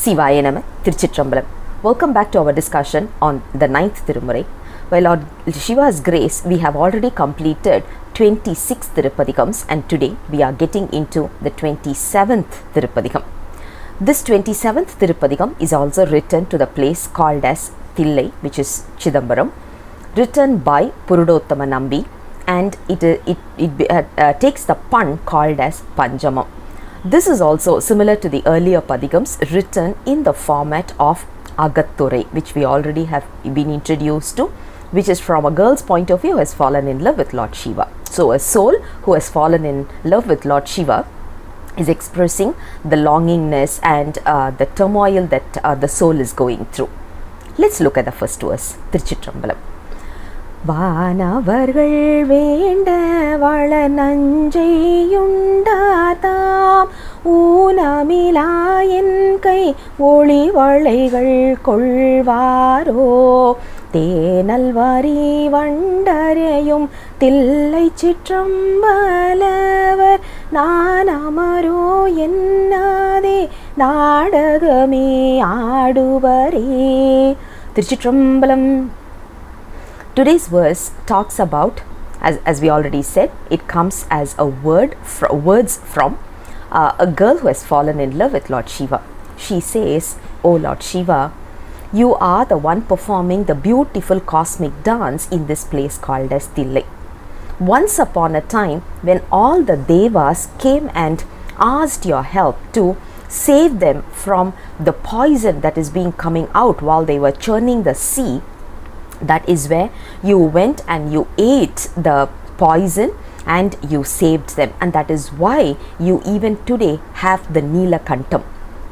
Sivaya Nama, Tiruchitrambaram. Welcome back to our discussion on the 9th Thirumurai. By Lord Shiva's grace, we have already completed 26 Thirupathikams and today we are getting into the 27th Thirupathikam. This 27th Thirupathikam is also written to the place called as Thillai, which is Chidambaram, written by Purudothama Nambi, and it takes the pun called as Panjamam. This is also similar to the earlier Padikams written in the format of Agathurai, which we already have been introduced to, which is from a girl's point of view who has fallen in love with Lord Shiva. So a soul who has fallen in love with Lord Shiva is expressing the longingness and the turmoil that the soul is going through. Let's look at the first verse. Chidambaram. Vaanavargal venda vala nanjeyundatham ஊனமிலா என் கை ஒளி வளைகள் கொள்வாரோ தேனல்வரி வண்டரையும் தில்லை சிற்றம்பலவர் நான் அமரோ என்னாதே நாடகமே ஆடுவரே. திருச்சிற்றம்பலம். Today's verse talks about, as we already said, it comes as a words from a girl who has fallen in love with Lord Shiva. She says, "O Lord Shiva, you are the one performing the beautiful cosmic dance in this place called as Thillai. Once upon a time, when all the devas came and asked your help to save them from the poison that is being coming out while they were churning the sea, that is where you went and you ate the poison and you saved them, and that is why you even today have the Neelakantam."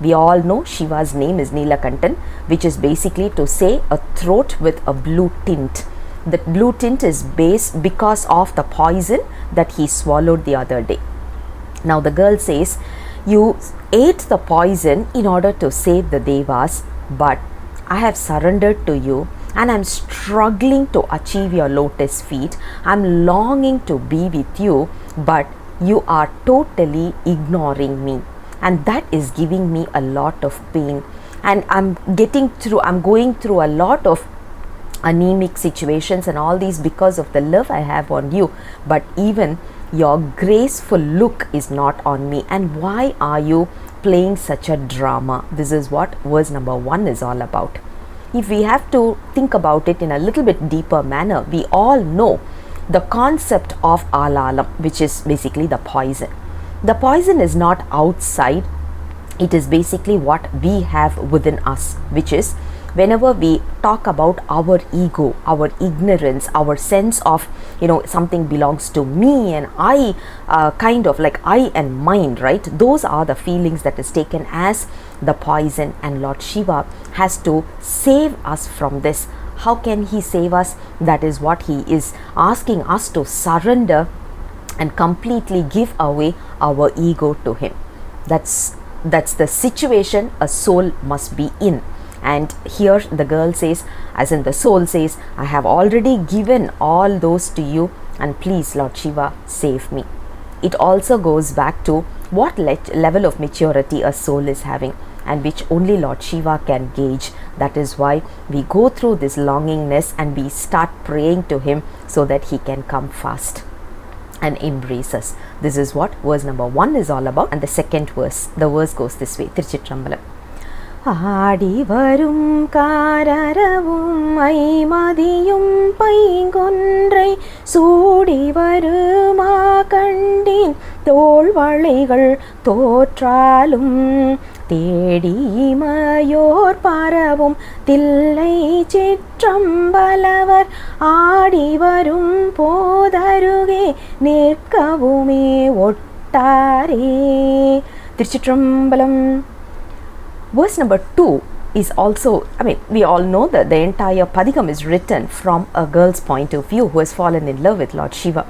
We all know Shiva's name is Neelakantan, which is basically to say a throat with a blue tint. The blue tint is based because of the poison that he swallowed the other day. Now the girl says, you ate the poison in order to save the devas, but I have surrendered to you and I'm struggling to achieve your lotus feet. I'm longing to be with you, but you are totally ignoring me, and that is giving me a lot of pain, and I'm going through a lot of anemic situations and all these because of the love I have on you, but even your graceful look is not on me, and why are you playing such a drama? This is what verse number 1 is all about. If we have to think about it in a little bit deeper manner, we all know the concept of alalam, which is basically the poison. The poison is not outside, it is basically what we have within us, which is whenever we talk about our ego, our ignorance, our sense of, something belongs to me and I, kind of like I and mine, right? Those are the feelings that is taken as the poison, and Lord Shiva has to save us from this. How can he save us? That is what he is asking us to surrender and completely give away our ego to him. That's the situation a soul must be in. And here the girl says, as in the soul says, I have already given all those to you, and please Lord Shiva, save me. It also goes back to what level of maturity a soul is having, and which only Lord Shiva can gauge. That is why we go through this longingness and we start praying to him so that he can come fast and embrace us. This is what verse number 1 is all about. And the second verse, the verse goes this way. Tiruchitrambalam. ஆடி வரும் காரரவும் ஐமதியும் பைங்கொன்றை சூடி வருமா கண்டேன் தோள்வளைகள் தோற்றாலும் தேடிமயோர் பரவும் தில்லை சிற்றம்பலவர் ஆடி வரும் போதருகே நிற்கவுமே ஒட்டாரே. திருச்சிற்றம்பலம். Verse number 2 is also, we all know that the entire Padikam is written from a girl's point of view who has fallen in love with Lord Shiva.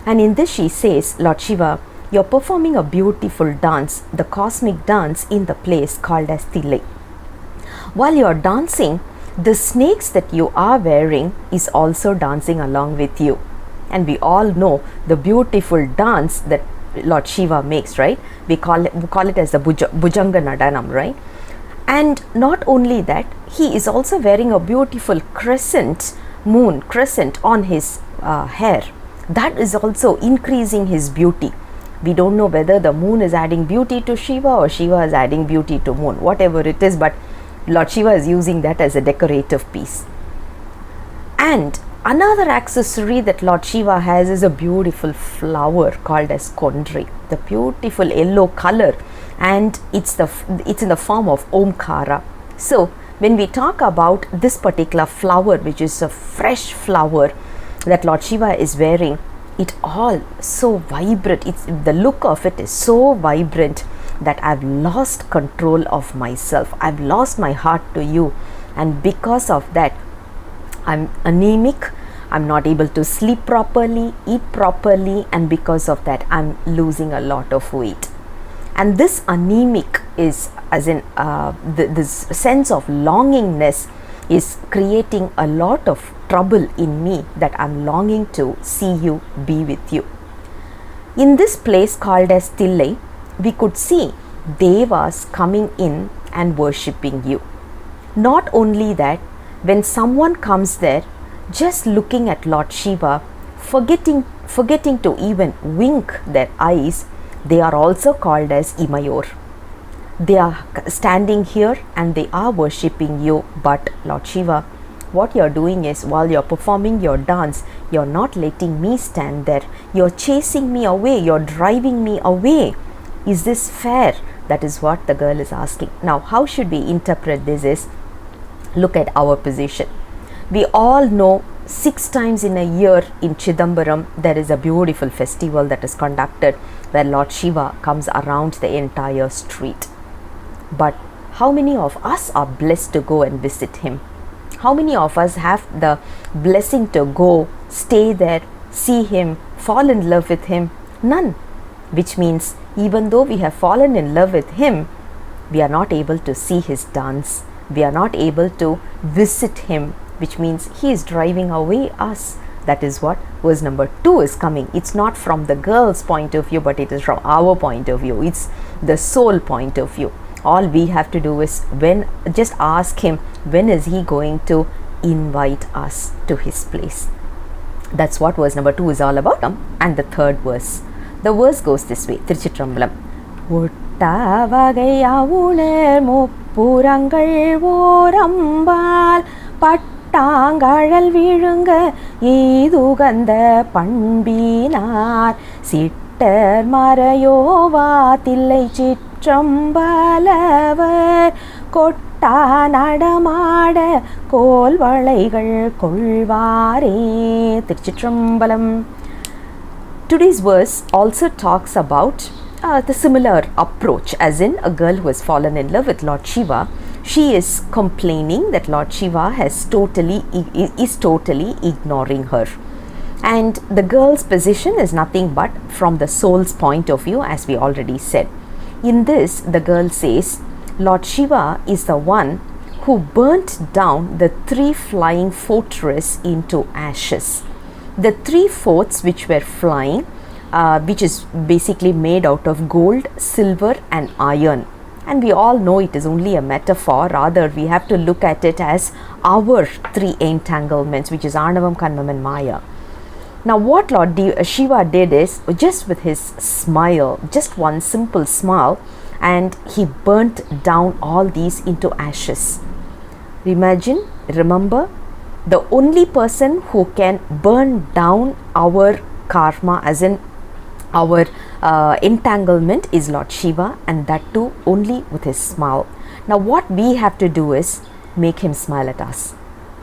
And in this she says, Lord Shiva, you're performing a beautiful dance, the cosmic dance in the place called as Thillai. While you're dancing, the snakes that you are wearing is also dancing along with you. And we all know the beautiful dance that Lord Shiva makes, right? We call it as the Bhujanga Nadanam, right? And not only that, he is also wearing a beautiful crescent on his hair. That is also increasing his beauty. We don't know whether the moon is adding beauty to Shiva or Shiva is adding beauty to moon, whatever it is, but Lord Shiva is using that as a decorative piece. And another accessory that Lord Shiva has is a beautiful flower called as kondri, the beautiful yellow color, and it's in the form of Omkara. So when we talk about this particular flower, which is a fresh flower that Lord Shiva is wearing, it all so vibrant. The look of it is so vibrant that I've lost control of myself. I've lost my heart to you, and because of that, I'm anemic. I'm not able to sleep properly, eat properly, and because of that, I'm losing a lot of weight. And this anemic is, as in this sense of longingness, is creating a lot of trouble in me, that I'm longing to see you, be with you. In this place called as Tillai, we could see devas coming in and worshipping you. Not only that, when someone comes there, just looking at Lord Shiva, forgetting to even wink their eyes, they are also called as Imayor. They are standing here and they are worshipping you, but Lord Shiva, what you're doing is, while you're performing your dance, you're not letting me stand there. You're chasing me away, you're driving me away. Is this fair? That is what the girl is asking. Now, how should we interpret this is, look at our position. We all know 6 times in a year in Chidambaram, there is a beautiful festival that is conducted where Lord Shiva comes around the entire street. But how many of us are blessed to go and visit him? How many of us have the blessing to go, stay there, see him, fall in love with him? None. Which means, even though we have fallen in love with him, we are not able to see his dance. We are not able to visit him, which means he is driving away us. That is what verse number 2 is coming. It's not from the girl's point of view, but it is from our point of view. It's the soul point of view. All we have to do is just ask him, when is he going to invite us to his place? That's what verse number 2 is all about. And the third verse. The verse goes this way. Thiruchitrambalam. உணர் முப்புறங்கள் ஓரம்பால் பட்டாங்கழல் விழுங்க ஈதுகந்த பண்பினார் sitter மறையோவா Thillai சிற்றம்பலவர் கொட்டா நடமாட கோல்வளைகள் கொள்வாரே. திருச்சிற்றம்பலம். Today's verse also talks about the similar approach, as in a girl who has fallen in love with Lord Shiva. She is complaining that Lord Shiva is totally ignoring her, and the girl's position is nothing but from the soul's point of view, as we already said. In this, the girl says Lord Shiva is the one who burnt down the 3 flying fortresses into ashes. The 3 forts which were flying, which is basically made out of gold, silver and iron. And we all know it is only a metaphor. Rather, we have to look at it as our 3 entanglements, which is Arnavam, Kanmam and Maya. Now, what Lord Shiva did is, just with his smile, just one simple smile, and he burnt down all these into ashes. Remember, the only person who can burn down our karma, as in our entanglement, is Lord Shiva, and that too only with his smile. Now, what we have to do is make him smile at us.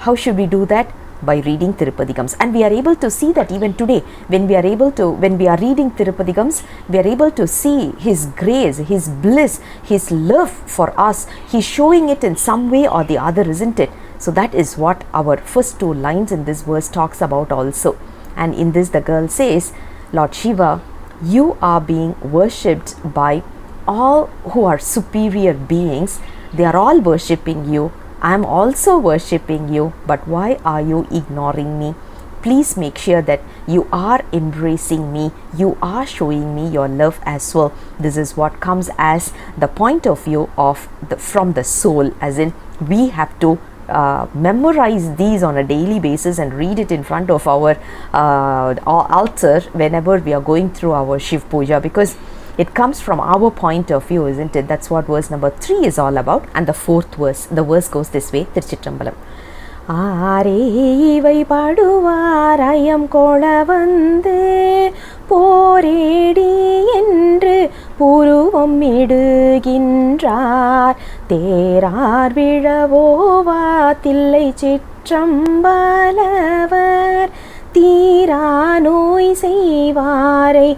How should we do that? By reading Tirupathikams. And we are able to see that even today, when we are reading Tirupathikams, we are able to see his grace, his bliss, his love for us. He's showing it in some way or the other, isn't it? So that is what our first 2 lines in this verse talks about also. And in this, the girl says, Lord Shiva, you are being worshipped by all who are superior beings. They are all worshipping you. I am also worshipping you, but why are you ignoring me? please make sure that you are embracing me, you are showing me your love as well. This is what comes as the point of view of from the soul, as in we have to memorize these on a daily basis and read it in front of our altar whenever we are going through our Shiv Puja, because it comes from our point of view, isn't it? That's what verse number 3 is all about. And the fourth verse, the verse goes this way, Tiruchitrambalam. ஆரேவை படுவாராயம் கொள வந்து போரேடி என்று புருவம் இடுகின்றார் தேரார் விழவோவா தில்லை சிற்றம்பலவர் தீரா நோய் செய்வாரை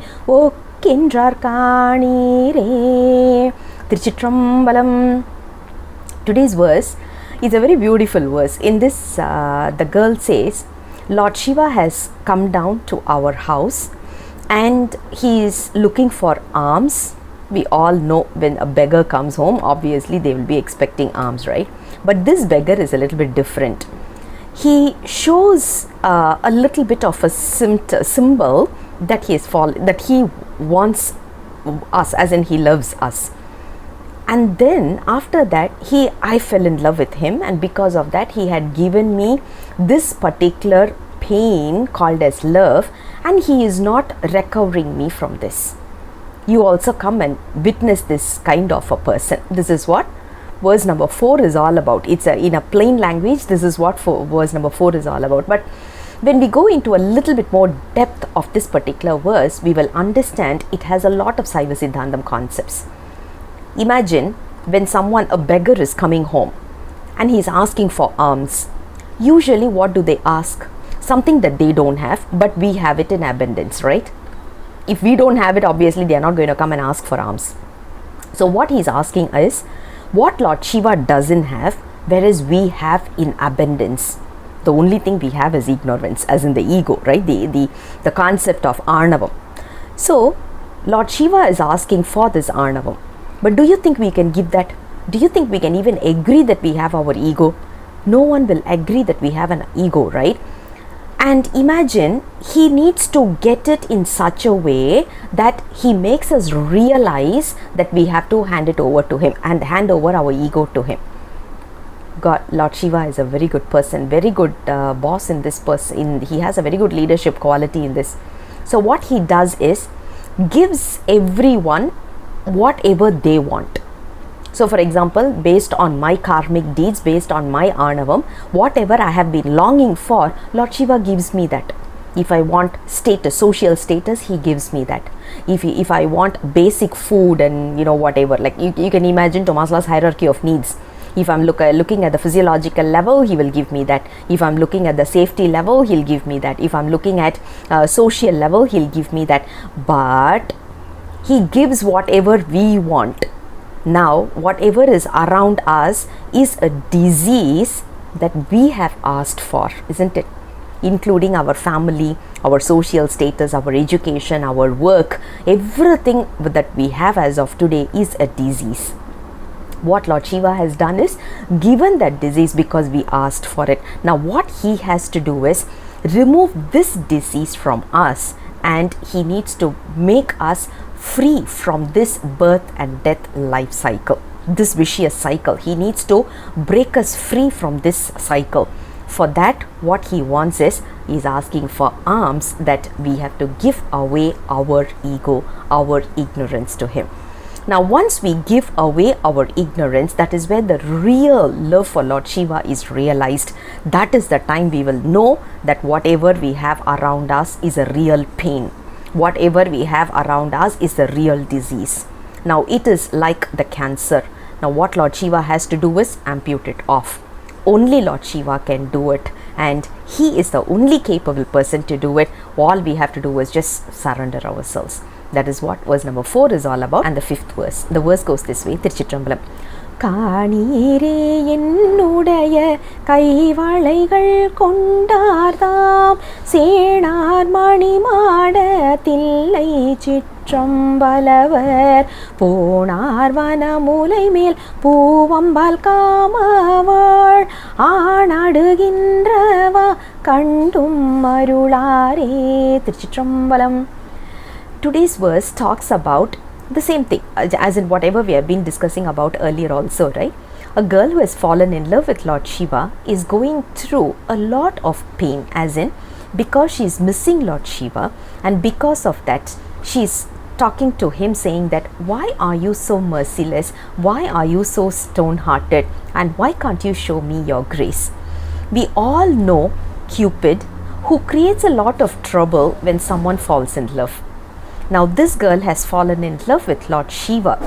ஒக்கின்றார் காணீரே. Tiruchitrambalam. Today's verse is a very beautiful verse. In this, the girl says, Lord Shiva has come down to our house and he is looking for alms. We all know when a beggar comes home, obviously they will be expecting alms, right? But this beggar is a little bit different. He shows a little bit of a symbol that that he wants us, as in he loves us. And then after that I fell in love with him, and because of that he had given me this particular pain called as love, and he is not recovering me from this. You also come and witness this kind of a person. This is what verse number 4 is all about. It's in a plain language, this is what verse number 4 is all about. But when we go into a little bit more depth of this particular verse, we will understand it has a lot of Saiva Siddhantam concepts. Imagine when a beggar is coming home and he's asking for alms. Usually what do they ask? Something that they don't have, but we have it in abundance, right? If we don't have it, obviously they are not going to come and ask for alms. So what he's asking is what Lord Shiva doesn't have, whereas we have in abundance. The only thing we have is ignorance, as in the ego, right? The concept of Arnavam. So Lord Shiva is asking for this Arnavam. But do you think we can give that? Do you think we can even agree that we have our ego? No one will agree that we have an ego, right? And imagine he needs to get it in such a way that he makes us realize that we have to hand it over to him and hand over our ego to him. God, Lord Shiva is a very good person, very good boss in this person. He has a very good leadership quality in this. So what he does is gives everyone whatever they want. So for example, based on my karmic deeds, based on my Arnavam, whatever I have been longing for, Lord Shiva gives me that. If I want status, social status, he gives me that. If I want basic food and whatever, like you can imagine to Maslow's hierarchy of needs. If I'm looking at the physiological level, he will give me that. If I'm looking at the safety level, he'll give me that. If I'm looking at social level, he'll give me that. But he gives whatever we want. Now, whatever is around us is a disease that we have asked for, isn't it? Including our family, our social status, our education, our work, everything that we have as of today is a disease. What Lord Shiva has done is given that disease because we asked for it. Now, what he has to do is remove this disease from us, and he needs to make us free from this birth and death life cycle, this vicious cycle. He needs to break us free from this cycle. For that, what he wants is he's asking for alms, that we have to give away our ego, our ignorance to him. Now, once we give away our ignorance, that is where the real love for Lord Shiva is realized. That is the time we will know that whatever we have around us is a real pain. Whatever we have around us is a real disease. Now, it is like the cancer. Now, what Lord Shiva has to do is amputate it off. Only Lord Shiva can do it, and he is the only capable person to do it. All we have to do is just surrender ourselves. That is what verse number 4 is all about. And the fifth verse, the verse goes this way, Tiruchitrambalam. காணீரே என்னுடைய கைவளைகள் கொண்டார்தாம் சேனார் மணிமாட தில்லை சிற்றம்பலவர் போனார் வனமுலை மேல் பூவம்பால் காமவள் ஆணாடுகின்றவா kandum arulare. Tiruchitrambalam. Today's verse talks about the same thing as in whatever we have been discussing about earlier also, right? A girl who has fallen in love with Lord Shiva is going through a lot of pain, as in because she is missing Lord Shiva, and because of that she is talking to him saying that why are you so merciless, why are you so stone-hearted, and why can't you show me your grace? We all know Cupid, who creates a lot of trouble when someone falls in love. Now this girl has fallen in love with Lord Shiva,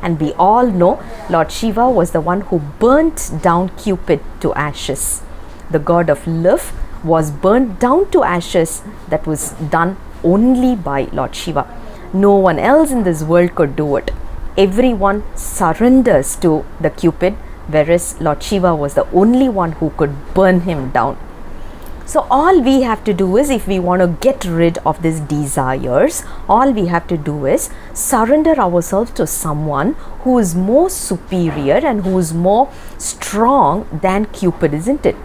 and we all know Lord Shiva was the one who burnt down Cupid to ashes. The god of love was burnt down to ashes. That was done only by Lord Shiva. No one else in this world could do it. Everyone surrenders to the Cupid, whereas Lord Shiva was the only one who could burn him down. So all we have to do is, if we want to get rid of these desires, all we have to do is surrender ourselves to someone who is more superior and who is more strong than Cupid, isn't it?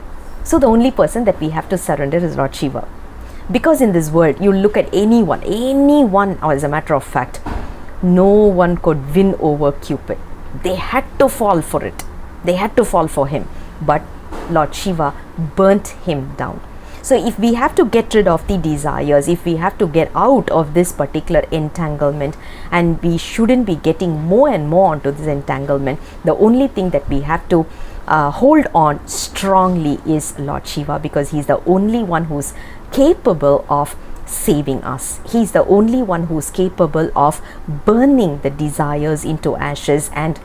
So the only person that we have to surrender is Lord Shiva. Because in this world, you look at anyone, as a matter of fact, no one could win over Cupid. They had to fall for it. They had to fall for him. But Lord Shiva burnt him down. So if we have to get rid of the desires, if we have to get out of this particular entanglement, and we shouldn't be getting more and more onto this entanglement, the only thing that we have to hold on strongly is Lord Shiva, because he's the only one who's capable of saving us. He's the only one who's capable of burning the desires into ashes and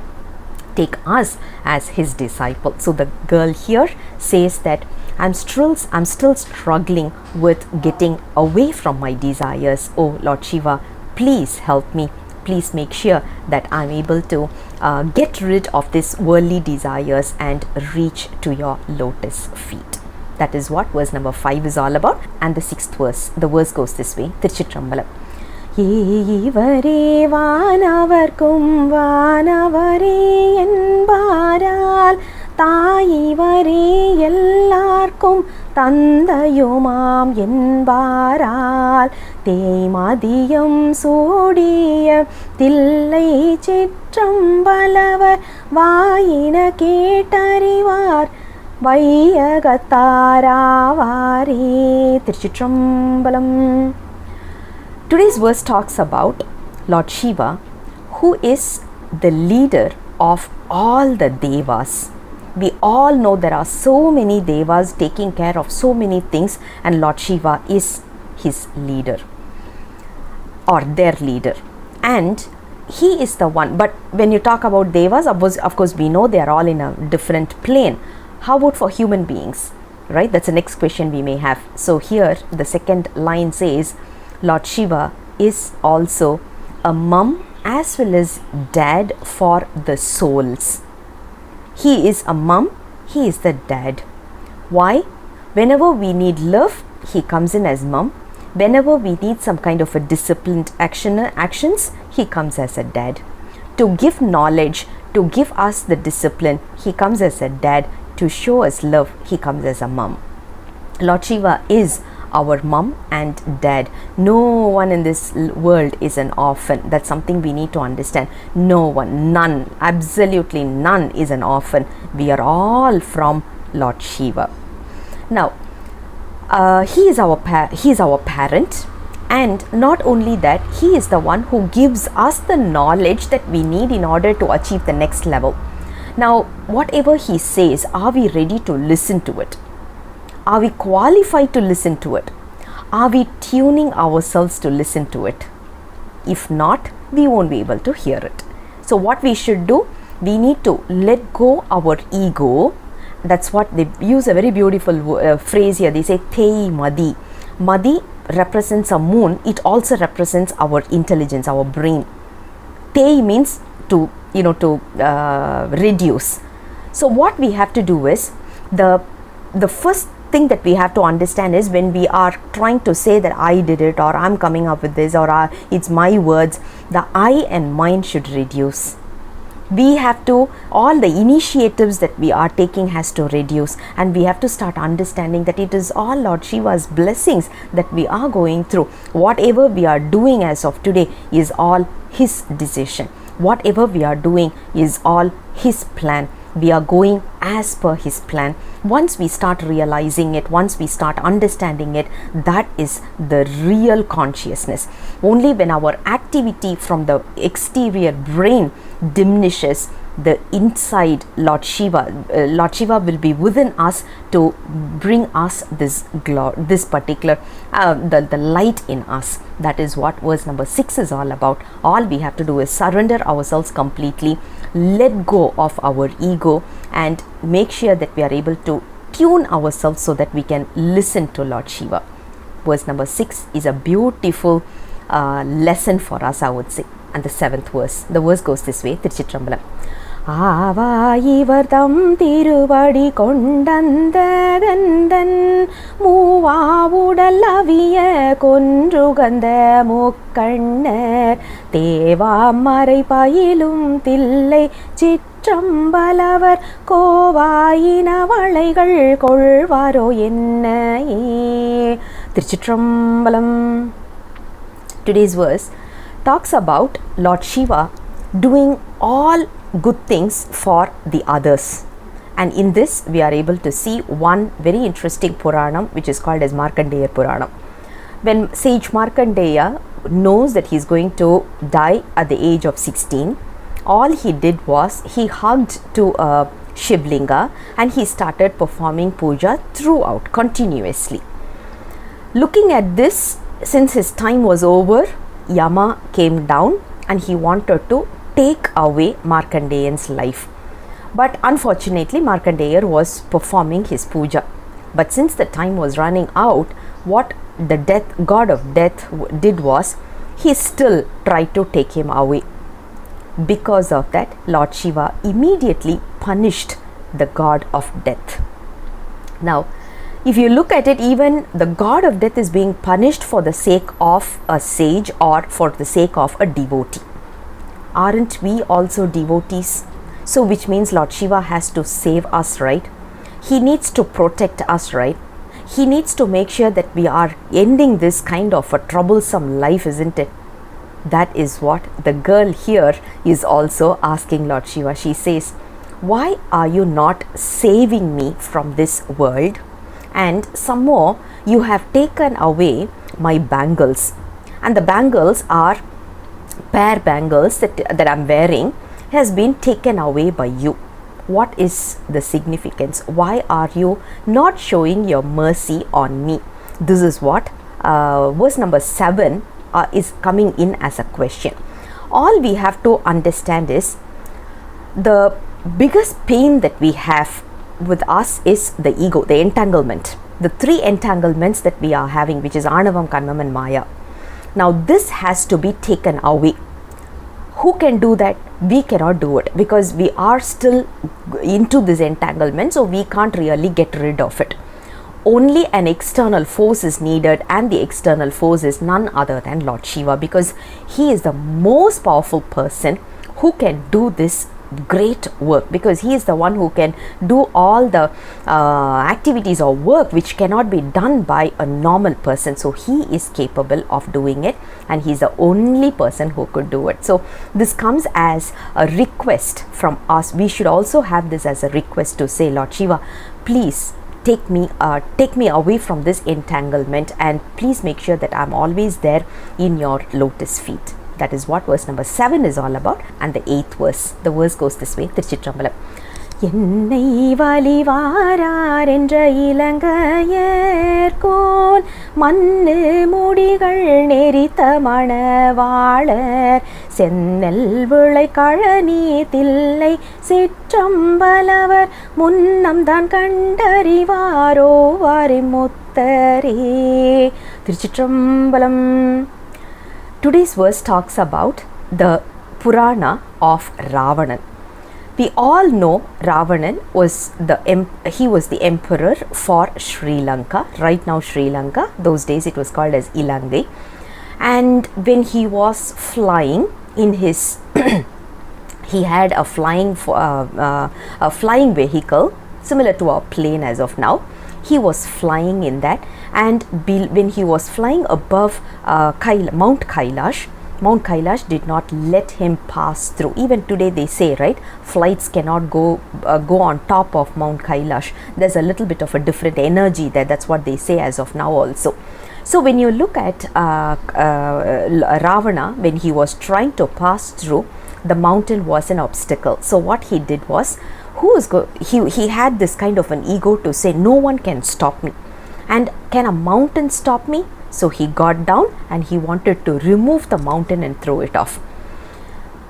take us as his disciple. So the girl here says that I'm still struggling with getting away from my desires. Oh Lord Shiva, please help me. Please make sure that I'm able to get rid of these worldly desires and reach to your lotus feet. That is what verse number 5 is all about. And the 6th verse, the verse goes this way. Tiruchitrambalam. Ivare Vaanavarkum Vaanavare enbaral தாயிவரே எல்லார்க்கும் தந்தையுமாம் என்பாரால் தேய்மதியம் சூடிய தில்லை சிற்றம்பலவர் வாயின கேட்டறிவார் வையகத்தாராவாரே. திருச்சிற்றம்பலம். Today's verse talks about Lord Shiva, who is the leader of all the devas. We all know there are so many devas taking care of so many things, and Lord Shiva is his leader or their leader, and he is the one. But when you talk about devas, of course we know they are all in a different plane. How about for human beings, right? That's the next question we may have. So here the second line says Lord Shiva is also a mum as well as dad for the souls. He is a mum, he is the dad. Why? Whenever we need love, he comes in as mum. Whenever we need some kind of a disciplined actions, he comes as a dad. To give knowledge, to give us the discipline, he comes as a dad. To show us love, he comes as a mum. Lord Shiva is our mum and dad. No one in this world is an orphan. That's something we need to understand. No one, none, absolutely none is an orphan. We are all from Lord Shiva. Now he is our parent, and not only that, he is the one who gives us the knowledge that we need in order to achieve the next level. Now whatever he says, are we ready to listen to it? Are we qualified to listen to it? Are we tuning ourselves to listen to it? If not, we won't be able to hear it. So what we should do, we need to let go our ego. That's what they use, a very beautiful phrase here. They say Thei Madi. Madi represents a moon. It also represents our intelligence, our brain. Thei means to reduce. So what we have to do is, the first thing that we have to understand is, when we are trying to say that I did it, or I'm coming up with this, or it's my words, the I and mine should reduce. We have to, all the initiatives that we are taking has to reduce, and we have to start understanding that it is all Lord Shiva's blessings that we are going through. Whatever we are doing as of today is all His decision. Whatever we are doing is all His plan. We are going as per His plan. Once we start realizing it, once we start understanding it, that is the real consciousness. Only when our activity from the exterior brain diminishes, the inside Lord Shiva will be within us to bring us this particular the light in us. That is what verse number 6 is all about. All we have to do is surrender ourselves completely, let go of our ego, and make sure that we are able to tune ourselves so that we can listen to Lord Shiva. Verse number 6 is a beautiful lesson for us, I would say. And the 7th verse, the verse goes this way. Tiruchitrambalam. ஆவாயிவர்தம் திருவடி கொண்டந்த கந்தன் மூவாவுடல் அவிய கொன்றுகந்த முக்கண்ணர் தேவாமரை பயிலும் தில்லை சிற்றம்பலவர் கோவாயின வளைகள் கொள்வாரோ என்னையே. திருச்சிற்றம்பலம். Today's verse talks about Lord Shiva doing all good things for the others, and in this we are able to see one very interesting Puranam which is called as Markandeya Puranam. When sage Markandeya knows that he is going to die at the age of 16, all he did was he hugged to a Shivlinga and he started performing puja throughout continuously. Looking at this, since his time was over, Yama came down and he wanted to take away Markandeyan's life. But unfortunately, Markandeya was performing his puja. But since the time was running out, what the god of death did was, he still tried to take him away. Because of that, Lord Shiva immediately punished the god of death. Now, if you look at it, even the god of death is being punished for the sake of a sage or for the sake of a devotee. Aren't we also devotees? So which means Lord Shiva has to save us, right? He needs to protect us, right? He needs to make sure that we are ending this kind of a troublesome life, isn't it? That is what the girl here is also asking Lord Shiva. She says, why are you not saving me from this world? And some more, you have taken away my bangles, and the bangles are pair bangles that I'm wearing has been taken away by you. What is the significance? Why are you not showing your mercy on me? This is what verse number 7 is coming in as a question. All we have to understand is the biggest pain that we have with us is the ego, the entanglement, the 3 entanglements that we are having, which is Anavam, Karmam and Maya. Now this has to be taken away. Who can do that? We cannot do it because we are still into this entanglement, so we can't really get rid of it. Only an external force is needed, and the external force is none other than Lord Shiva, because he is the most powerful person who can do this great work, because he is the one who can do all the activities or work which cannot be done by a normal person. So he is capable of doing it, and he is the only person who could do it. So this comes as a request from us. We should also have this as a request to say, Lord Shiva, please take me away from this entanglement, and please make sure that I'm always there in your lotus feet. That is what verse number 7 is all about. And the 8th verse, the verse goes this way. Tiruchitrambalam. என்னை வலிவாரார் என்ற இலங்கையர்கோன் மண்ணு முடிகள் நெறித்த மணவாளர் சென்னல் விளை கழனி தில்லை சிற்றம்பலவர் முன்னம் தான் கண்டறிவாரோ வாரிமுத்தரே. திருச்சிற்றம்பலம். Today's verse talks about the Purana of Ravanan. We all know Ravanan was the emperor for Sri Lanka. Right now Sri Lanka, those days it was called as Ilangai. And when he was flying in his He had a flying vehicle similar to a plane as of now. He was flying in that, and when he was flying above Mount Kailash did not let him pass through. Even today they say, right, flights cannot go on top of Mount Kailash. There's a little bit of a different energy there. That's what they say as of now also. So when you look at Ravana, when he was trying to pass through, the mountain was an obstacle. So what he did was, he had this kind of an ego to say, no one can stop me. And can a mountain stop me? So he got down and he wanted to remove the mountain and throw it off.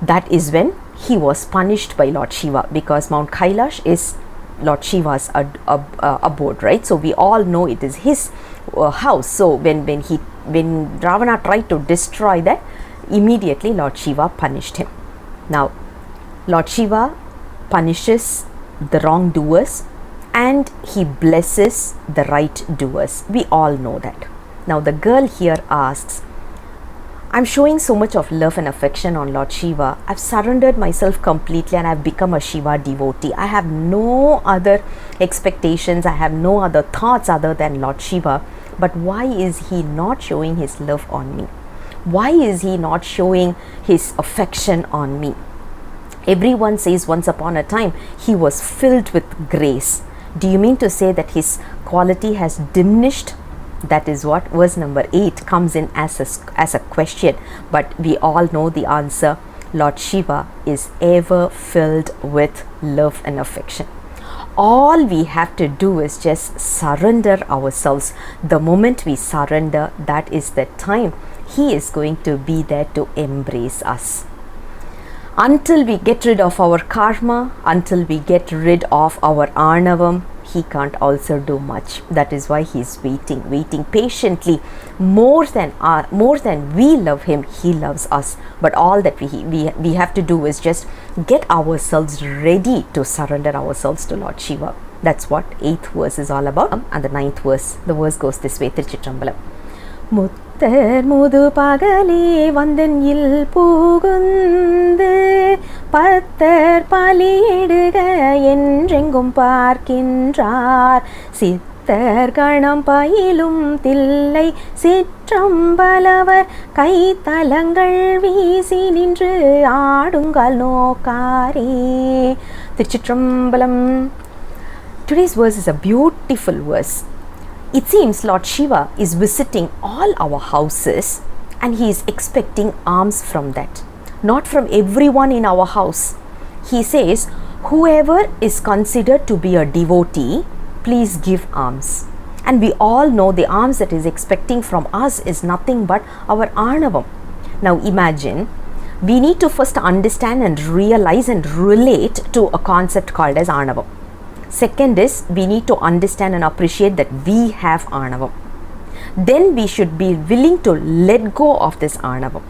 That is when he was punished by Lord Shiva, because Mount Kailash is Lord Shiva's abode, right? So we all know it is his house. So when Ravana tried to destroy that, immediately Lord Shiva punished him. Now, Lord Shiva punishes the wrongdoers and he blesses the right doers. We all know that. Now the girl here asks, I'm showing so much of love and affection on Lord Shiva. I've surrendered myself completely and I've become a Shiva devotee. I have no other expectations. I have no other thoughts other than Lord Shiva. But why is he not showing his love on me? Why is he not showing his affection on me? Everyone says once upon a time he was filled with grace. Do you mean to say that his quality has diminished? That is what verse number 8 comes in as a question. But we all know the answer. Lord Shiva is ever filled with love and affection. All we have to do is just surrender ourselves. The moment we surrender, that is the time he is going to be there to embrace us. Until we get rid of our karma, until we get rid of our arnavam, he can't also do much. That is why he is waiting patiently. More than we love him, he loves us. But all that we have to do is just get ourselves ready to surrender ourselves to Lord Shiva. That's what 8th verse is all about. And the 9th verse, the verse goes this way, Chidambaram. முத்தர் முது பகலே வந்தனில் புகுந்து பத்தர் பலியிடுக என்றெங்கும் பார்க்கின்றார் சித்தர் கணம் பயிலும் தில்லை சிற்றம்பலவர் கைத்தலங்கள் வீசி நின்று ஆடுங்கள் நோக்காரே. திருச்சிற்றம்பலம். Today's verse is a beautiful verse. It seems Lord Shiva is visiting all our houses and he is expecting alms from that. Not from everyone in our house. He says, whoever is considered to be a devotee, please give alms. And we all know the alms that he is expecting from us is nothing but our arnavam. Now imagine, we need to first understand and realize and relate to a concept called as arnavam. Second is, we need to understand and appreciate that we have arnavam. Then we should be willing to let go of this arnavam.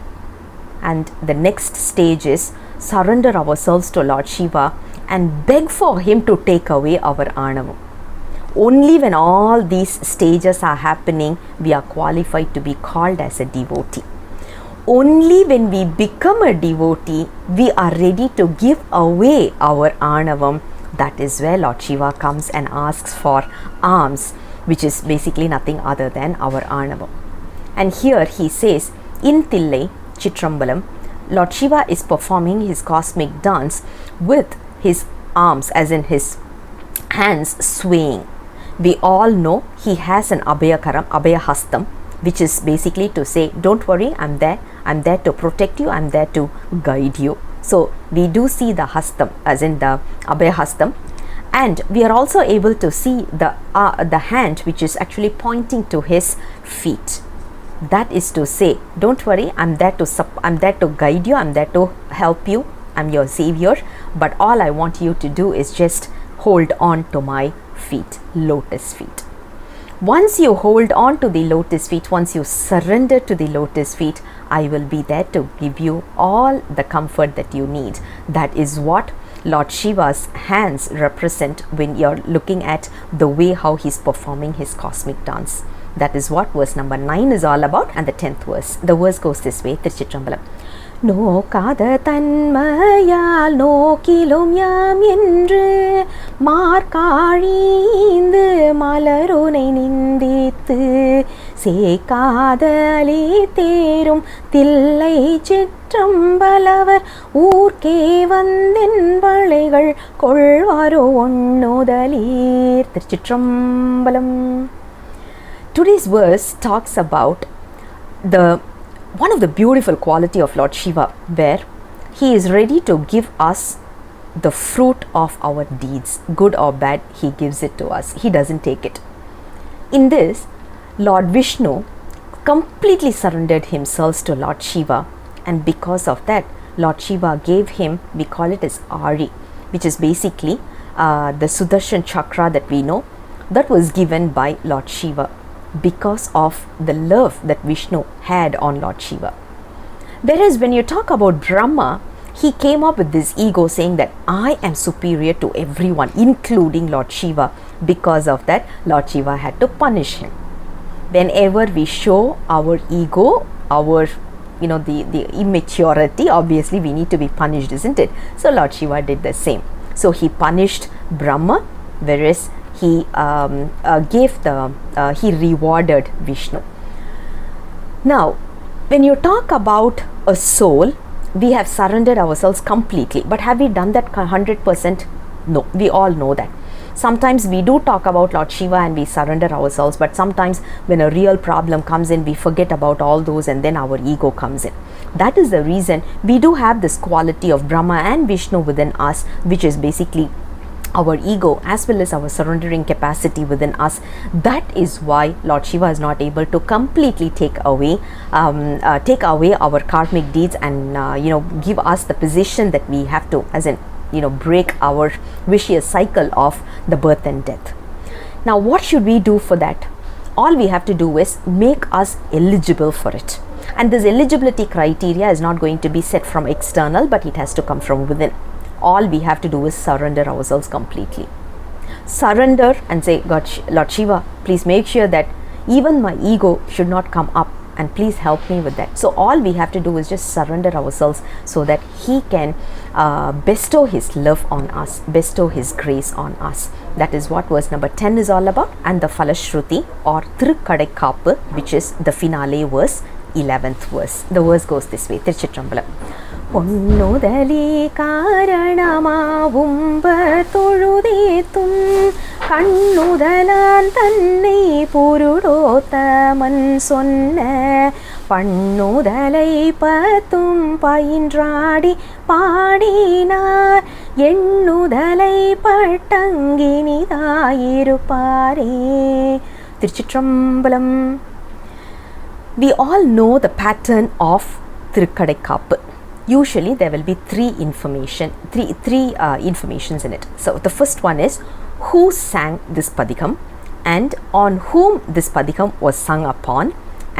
And the next stage is surrender ourselves to Lord Shiva and beg for him to take away our arnavam. Only when all these stages are happening, we are qualified to be called as a devotee. Only when we become a devotee, we are ready to give away our arnavam. That is where Lord Shiva comes and asks for alms, which is basically nothing other than our arnavam. And here he says, in Thillai, Chidambaram, Lord Shiva is performing his cosmic dance with his arms, as in his hands swaying. We all know he has an abhayahastam, which is basically to say, don't worry, I'm there to protect you, I'm there to guide you. So we do see the hastam, as in the abhayahastam, and we are also able to see the hand which is actually pointing to his feet. That is to say, don't worry, I'm there to guide you, I'm there to help you, I'm your savior, but all I want you to do is just hold on to my feet, lotus feet. Once you hold on to the lotus feet, once you surrender to the lotus feet, I will be there to give you all the comfort that you need. That is what Lord Shiva's hands represent when you're looking at the way how he's performing his cosmic dance. That is what verse number 9 is all about. And the 10th verse, the verse goes this way, Thirumurai-Thiruvisaippa. நோக்காத தன்மையால் நோக்கிலும் யாம் என்று மார்காழீந்து மலருனை நிந்தித்து சேக்காதலி தேரும் தில்லை சிற்றம்பலவர் ஊர்க்கே வந்தென் வளைகள் கொள்வாரோ ஒண்ணுதலீர். திருச்சிற்றம்பலம். Today's verse talks about one of the beautiful quality of Lord Shiva, where he is ready to give us the fruit of our deeds, good or bad. He gives it to us, he doesn't take it. In this, Lord Vishnu completely surrendered himself to Lord Shiva, and because of that, Lord Shiva gave him, we call it as Ari, which is basically the Sudarshan chakra that we know, that was given by Lord Shiva because of the love that Vishnu had on Lord Shiva. Whereas when you talk about Brahma, he came up with this ego saying that I am superior to everyone, including Lord Shiva. Because of that, Lord Shiva had to punish him. Whenever we show our ego, our the immaturity, obviously we need to be punished, isn't it? So Lord Shiva did the same. So he punished Brahma, whereas he he rewarded Vishnu. Now, when you talk about a soul, we have surrendered ourselves completely. But have we done that 100%? No, we all know that. Sometimes we do talk about Lord Shiva and we surrender ourselves, but sometimes when a real problem comes in, we forget about all those and then our ego comes in. That is the reason we do have this quality of Brahma and Vishnu within us, which is basically our ego as well as our surrendering capacity within us. That is why Lord Shiva is not able to completely take away our karmic deeds and give us the position that we have to, as in break our vicious cycle of the birth and death. Now what should we do for that? All we have to do is make us eligible for it, and this eligibility criteria is not going to be set from external, but it has to come from within. All we have to do is surrender ourselves completely. Surrender and say, God, Lord Shiva, please make sure that even my ego should not come up, and please help me with that. So all we have to do is just surrender ourselves so that he can bestow his love on us, bestow his grace on us. That is what verse number 10 is all about. And the Falashruti or Thirumurai-Thiruvisaippa, which is the finale verse, 11th verse. The verse goes this way. Chidambaram. பொன்னுதலி காரணமாவும்ப தொழுதேத்தும் கண்ணுதலான் தன்னை புருடோத்தமன் சொன்ன பண்ணுதலை பத்தும் பயின்றாடி பாடினார் எண்ணுதலை பட்டங்கினிதாயிருப்பாரே. திருச்சிற்றம்பலம். We all know the pattern of Thirumurai-Thiruvisaippa. Usually there will be three informations in it. So the first one is who sang this padikam and on whom this padikam was sung upon,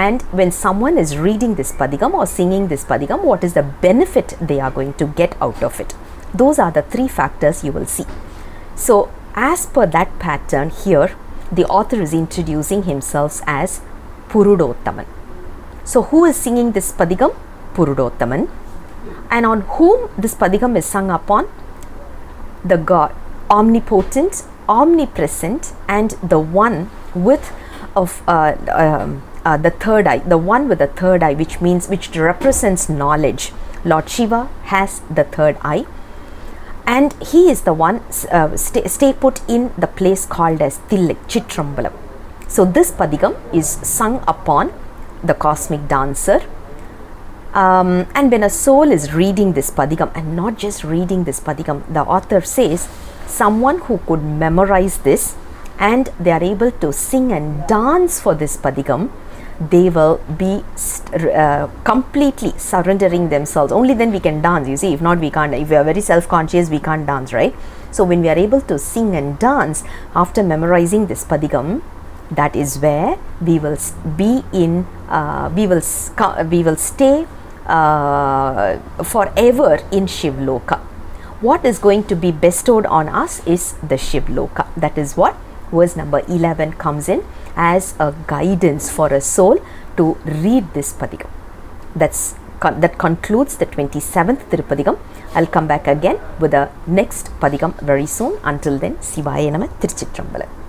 and when someone is reading this padikam or singing this padikam, what is the benefit they are going to get out of it. Those are the three factors you will see. So as per that pattern here, the author is introducing himself as Purudothama. So who is singing this padikam? Purudothama. And on whom this padikam is sung upon? The God, omnipotent, omnipresent, and the one with the third eye, the one with the third eye, which represents knowledge. Lord Shiva has the third eye, and he is the one stay put in the place called as Thillai, Chidambaram. So this padikam is sung upon the cosmic dancer. And when a soul is reading this padikam, and not just reading this padikam, the author says someone who could memorize this and they are able to sing and dance for this padikam, they will be completely surrendering themselves. Only then we can dance. You see, if not, we can't. If we are very self-conscious, we can't dance, right? So when we are able to sing and dance after memorizing this padikam, that is where we will be in. We will stay forever in Shivloka. What is going to be bestowed on us is the Shivloka. That is what verse number 11 comes in as a guidance for a soul to read this padikam. That's that concludes the 27th Tirupadigam. I'll come back again with the next Padigam very soon. Until then, Sivaya Nama, Tiruchitrambalam.